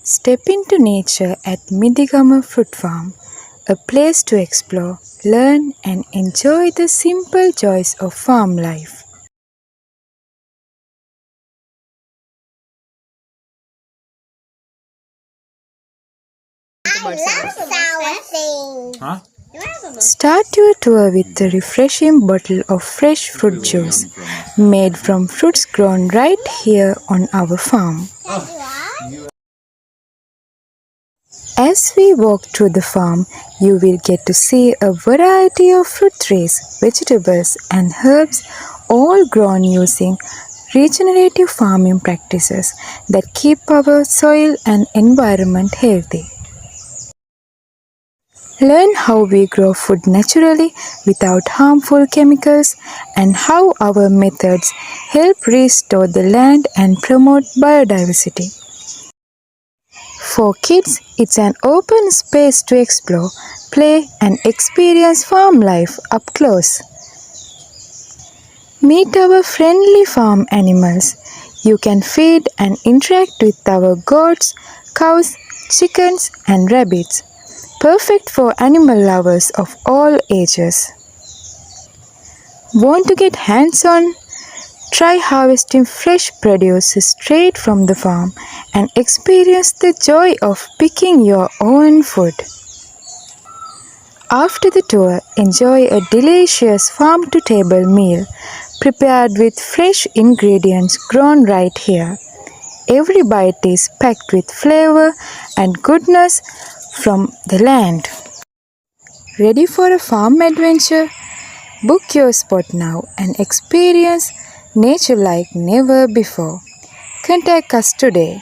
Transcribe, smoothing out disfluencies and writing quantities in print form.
Step into nature at Midigama Fruit Farm, a place to explore, learn and enjoy the simple joys of farm life. Start your tour with a refreshing bottle of fresh fruit juice made from fruits grown right here on our farm. As we walk through the farm, you will get to see a variety of fruit trees, vegetables and herbs, all grown using regenerative farming practices that keep our soil and environment healthy. Learn how we grow food naturally without harmful chemicals and how our methods help restore the land and promote biodiversity. For kids, it's an open space to explore, play and experience farm life up close. Meet our friendly farm animals. You can feed and interact with our goats, cows, chickens and rabbits. Perfect for animal lovers of all ages. Want to get hands-on? Try harvesting fresh produce straight from the farm and experience the joy of picking your own food. After the tour, enjoy a delicious farm-to-table meal prepared with fresh ingredients grown right here. Every bite is packed with flavor and goodness from the land. Ready for a farm adventure? Book your spot now and experience nature like never before. Contact us today.